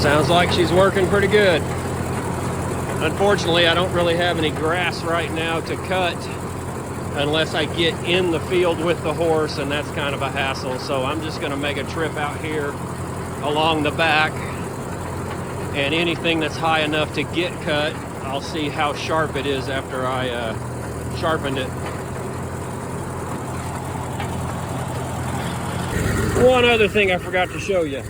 Sounds like she's working pretty good. Unfortunately, I don't really have any grass right now to cut unless I get in the field with the horse, and that's kind of a hassle. So I'm just gonna make a trip out here along the back, and anything that's high enough to get cut, I'll see how sharp it is after I sharpened it. One other thing I forgot to show you.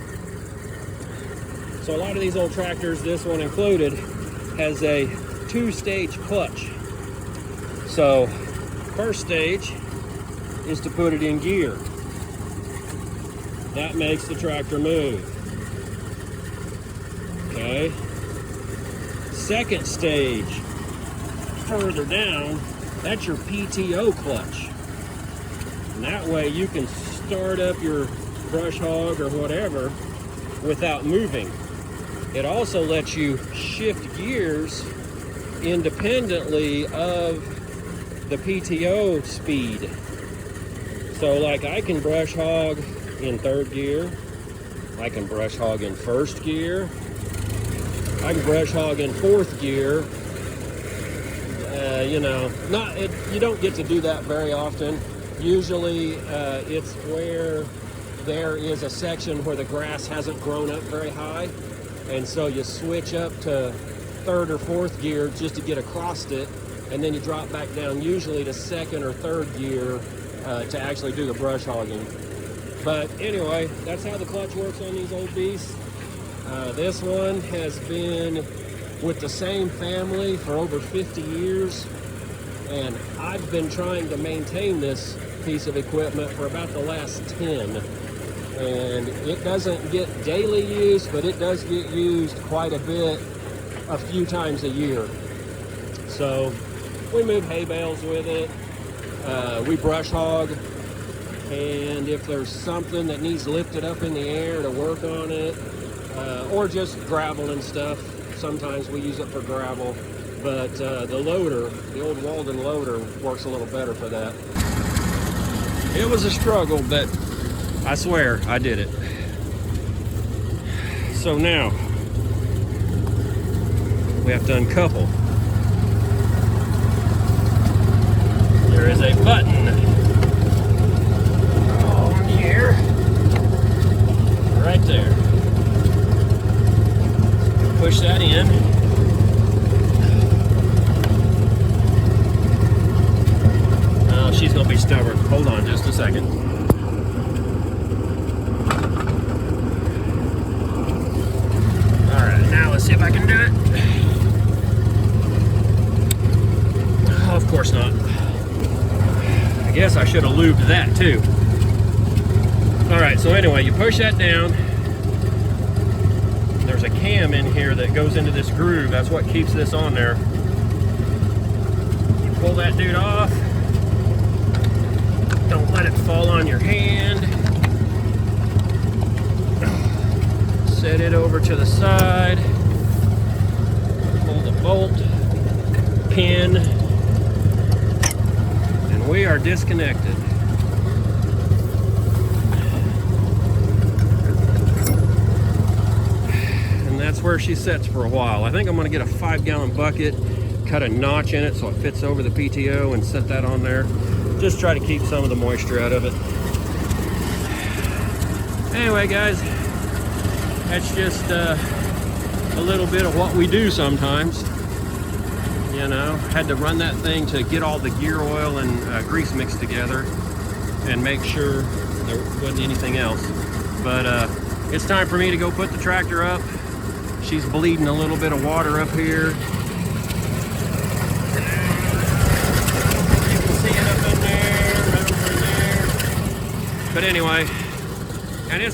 So a lot of these old tractors, this one included, has a 2-stage clutch. So first stage is to put it in gear. That makes the tractor move. Okay. Second stage, further down, that's your PTO clutch. And that way you can start up your brush hog or whatever without moving. It also lets you shift gears independently of the PTO speed. So like I can brush hog in 3rd gear, I can brush hog in 1st gear, I can brush hog in 4th gear. You know, you don't get to do that very often. Usually it's where there is a section where the grass hasn't grown up very high, and so you switch up to 3rd or 4th gear just to get across it, and then you drop back down usually to 2nd or 3rd gear to actually do the brush hogging. But anyway, that's how the clutch works on these old beasts. This one has been with the same family for over 50 years, and I've been trying to maintain this piece of equipment for about the last 10. And it doesn't get daily use, but it does get used quite a bit, a few times a year. So we move hay bales with it, we brush hog, and if there's something that needs lifted up in the air to work on it, or just gravel and stuff, sometimes we use it for gravel, but the loader, the old Walden loader, works a little better for that. It was a struggle, but I swear I did it. So now we have to uncouple. There is a button on here, right there. Push that in. Oh, she's gonna be stubborn. Hold on just a second. Alright, now let's see if I can do it. Oh, of course not. I guess I should have lubed that too. Alright, so anyway, you push that down. There's a cam in here that goes into this groove. That's what keeps this on there. You pull that dude off. Don't let it fall on your hand. Set it over to the side. Pull the bolt, pin, and we are disconnected. And that's where she sits for a while. I think I'm gonna get a 5-gallon bucket, cut a notch in it so it fits over the PTO, and set that on there. Just try to keep some of the moisture out of it. Anyway, guys, that's just a little bit of what we do sometimes. You know, had to run that thing to get all the gear oil and grease mixed together and make sure there wasn't anything else. But it's time for me to go put the tractor up. She's bleeding a little bit of water up here. You can see it up in there, right over there. But anyway, and it's